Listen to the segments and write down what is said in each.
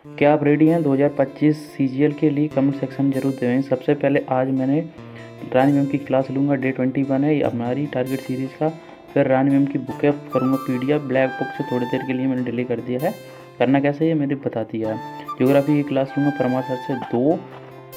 क्या आप रेडी हैं 2025 सीजीएल के लिए? कमेंट सेक्शन में जरूर दें। सबसे पहले आज मैंने रानी मैम की क्लास लूँगा, डे 21 है हमारी टारगेट सीरीज़ का। फिर रानी मैम की बुकें करूँगा पीडीएफ, ब्लैक बुक से थोड़ी देर के लिए मैंने डिलीट कर दिया है। करना कैसे है मैंने बता दिया है। ज्योग्राफी की क्लास लूँगा परमार सर से 2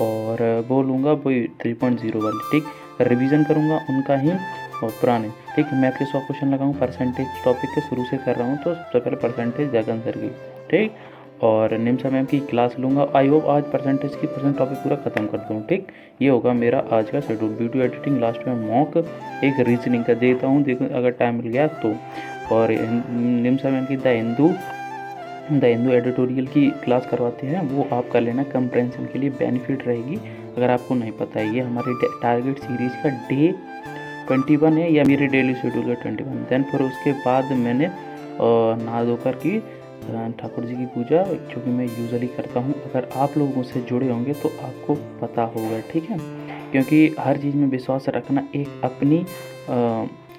और वो लूँगा वही 3.0 वाली, ठीक। रिवीजन करूँगा उनका ही और पुराने, ठीक। मैथ के 100 क्वेश्चन लगाऊँ परसेंटेज टॉपिक के शुरू से कर रहा हूँ, तो सबसे पहले परसेंटेज जगन सर की, ठीक। और निम्सा मैम की क्लास लूँगा। आई होप आज परसेंटेज की परसेंट टॉपिक पूरा ख़त्म कर दूँ, ठीक। ये होगा मेरा आज का शेड्यूल। वीडियो एडिटिंग लास्ट में मॉक एक रीजनिंग का देता हूँ, देखो अगर टाइम मिल गया तो। और निम्सा मैम की द हिंदू एडिटोरियल की क्लास करवाते हैं, वो आप कर लेना, कंप्रेंशन के लिए बेनिफिट रहेगी अगर आपको नहीं पता है। ये हमारे टारगेट सीरीज़ का डे 21 है, या मेरे डेली शेड्यूल का 21। देन फिर उसके बाद मैंने नहा धोकर की ठाकुर जी की पूजा, जो कि मैं यूजुअली करता हूँ। अगर आप लोग मुझसे जुड़े होंगे तो आपको पता होगा, ठीक है। क्योंकि हर चीज़ में विश्वास रखना एक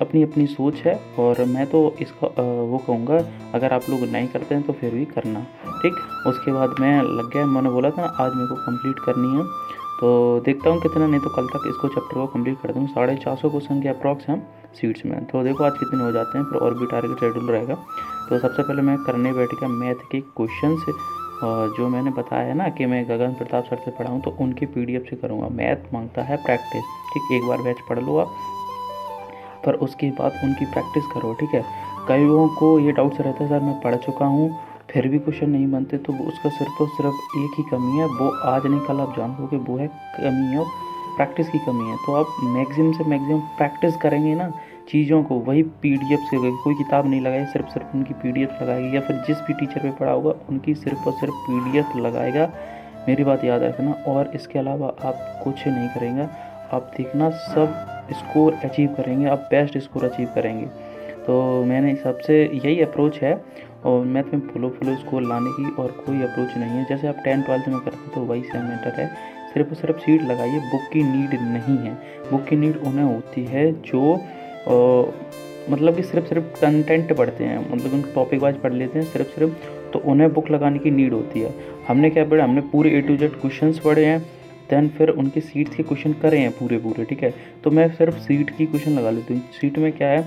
अपनी सोच है, और मैं तो इसका वो कहूँगा, अगर आप लोग नहीं करते हैं तो फिर भी करना, ठीक। उसके बाद मैं लग गया, मैंने बोला था आज मेरे को कंप्लीट करनी है, तो देखता हूँ कितना, नहीं तो कल तक इसको चैप्टर को कंप्लीट कर दूँ। 450 क्वेश्चन के अप्रॉक्स हैं सीट्स में, तो देखो आज कितने हो जाते हैं, फिर और भी टारगेट शेड्यूल रहेगा। तो सबसे पहले मैं करने बैठेगा मैथ के क्वेश्चन से, जो मैंने बताया ना कि मैं गगन प्रताप सर से पढ़ाऊँ, तो उनकी पीडीएफ से करूँगा। मैथ मांगता है प्रैक्टिस, ठीक। एक बार बैच पढ़ लो आप, पर उसके बाद उनकी प्रैक्टिस करो, ठीक है। कई लोगों को ये डाउट्स रहता है, सर मैं पढ़ चुका हूँ फिर भी क्वेश्चन नहीं बनते, तो उसका सिर्फ और सिर्फ एक ही कमी है, वो आज नहीं कल आप जानोगे, वो है कमी है प्रैक्टिस की कमी है। तो आप मैक्सिमम से मैक्सिमम प्रैक्टिस करेंगे ना चीज़ों को, वही पीडीएफ से, कोई किताब नहीं लगाएगी, सिर्फ उनकी पीडीएफ लगाएगी, या फिर जिस भी टीचर पे पढ़ा होगा उनकी सिर्फ और सिर्फ पीडीएफ लगाएगा। मेरी बात याद रखना। और इसके अलावा आप कुछ नहीं करेंगे, आप देखना सब स्कोर अचीव करेंगे, आप बेस्ट स्कोर अचीव करेंगे। तो मैंने सबसे यही अप्रोच है, और मैथ में फुलो स्कोर लाने की और कोई अप्रोच नहीं है। जैसे आप 10th-12th में करते तो वही सेम मैटर है, सिर्फ और सिर्फ सीट लगाइए, बुक की नीड नहीं है। बुक की नीड उन्हें होती है जो मतलब कि सिर्फ कंटेंट पढ़ते हैं, मतलब उन टॉपिक वाइज पढ़ लेते हैं सिर्फ, तो उन्हें बुक लगाने की नीड होती है। हमने क्या पढ़ा, हमने पूरे A to Z क्वेश्चंस पढ़े हैं, देन फिर उनकी सीट्स के क्वेश्चन करे हैं पूरे, ठीक है। तो मैं सिर्फ सीट की क्वेश्चन लगा लेती हूँ। सीट में क्या है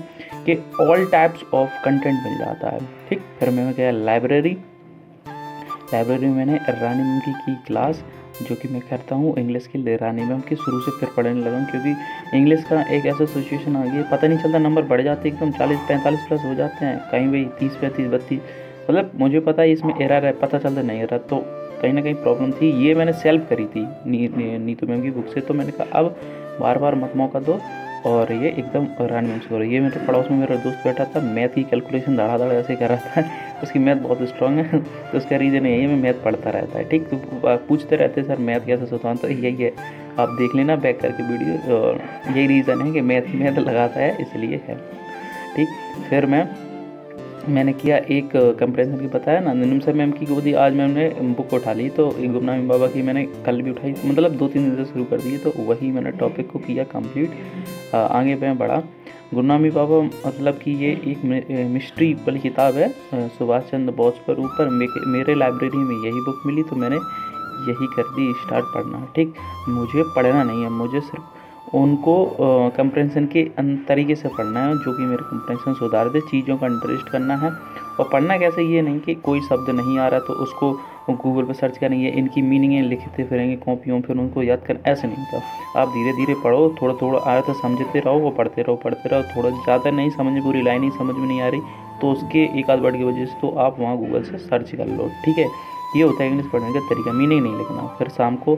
कि ऑल टाइप्स ऑफ कंटेंट मिल जाता है, ठीक। फिर मैं क्या, लाइब्रेरी में मैंने रानी मैम की क्लास, जो कि मैं करता हूँ इंग्लिश के लिए, रानी मैम की शुरू से फिर पढ़ने लगा हूँ, क्योंकि इंग्लिश का एक ऐसा सिचुएशन आ गया, पता नहीं चलता, नंबर बढ़ जाते एकदम 40-45 प्लस हो जाते हैं, कहीं भाई 30-32, मतलब मुझे पता है इसमें एरर है, पता चलता नहीं एरर, तो कहीं ना कहीं प्रॉब्लम थी। ये मैंने सेल्फ करी थी नीतू मैम की बुक से, तो मैंने कहा अब बार मत मौका दो, और ये एकदम रानी मैम से करो। ये मेरे पड़ोस में मेरा दोस्त बैठा था, मैथ की कैलकुलेशन धड़ा ऐसे कर रहा था, उसकी मैथ बहुत स्ट्रांग है, तो उसका रीज़न यही है, मैं मैथ पढ़ता रहता है, ठीक। तो पूछते रहते सर मैथ कैसे सोता हूँ, तो यही है, आप देख लेना बैक करके वीडियो, और यही रीज़न है कि मैथ लगाता है, इसलिए है, ठीक। फिर मैंने किया एक कंपैरिजन की बताया ना, निम्सा मैम की गोदी, आज मैम ने बुक उठा ली, तो गुमनामी बाबा की मैंने कल भी उठाई, मतलब 2-3 दिन से शुरू कर दी, तो वही मैंने टॉपिक को किया कंप्लीट। आगे मैं बढ़ा। गुमनामी बाबा मतलब कि ये एक मिस्ट्री वाली किताब है, सुभाष चंद्र बोस पर ऊपर, मेरे लाइब्रेरी में यही बुक मिली, तो मैंने यही कर दी स्टार्ट पढ़ना, ठीक। मुझे पढ़ना नहीं है, मुझे सिर्फ उनको कंप्रेंशन के तरीके से पढ़ना है, जो कि मेरे कंप्रेंशन सुधार दे, चीज़ों का इंटरेस्ट करना है। और पढ़ना कैसे, ये नहीं कि कोई शब्द नहीं आ रहा तो उसको गूगल पर सर्च करेंगे, इनकी मीनिंगें लिखते फिरेंगे कॉपियों, फिर उनको याद कर, ऐसे नहीं होता। आप धीरे धीरे पढ़ो, थोड़ा आया तो समझते रहो, वो पढ़ते रहो, थोड़ा ज़्यादा नहीं समझ, पूरी लाइन ही समझ में नहीं आ रही, तो उसके एक आध वर्ड की वजह से तो आप वहाँ गूगल से सर्च कर लो, ठीक है। ये होता है इंग्लिश पढ़ने का तरीका, मीनिंग नहीं लिखना। फिर शाम को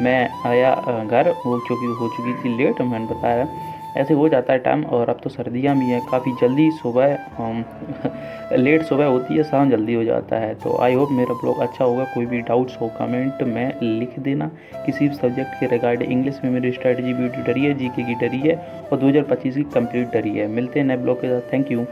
मैं आया घर, वो क्योंकि हो चुकी थी लेट, मैंने बताया ऐसे हो जाता है टाइम, और अब तो सर्दियाँ भी हैं, काफ़ी जल्दी सुबह लेट सुबह होती है, शाम जल्दी हो जाता है। तो आई होप मेरा ब्लॉग अच्छा होगा। कोई भी डाउट्स हो कमेंट में लिख देना, किसी भी सब्जेक्ट के रिगार्डिंग। इंग्लिश में मेरी स्ट्रैटेजी वीडियो डरी है, जीके की डरी है, और 2025 की कंप्लीट डरी है। मिलते हैं नए ब्लॉग के साथ, थैंक यू।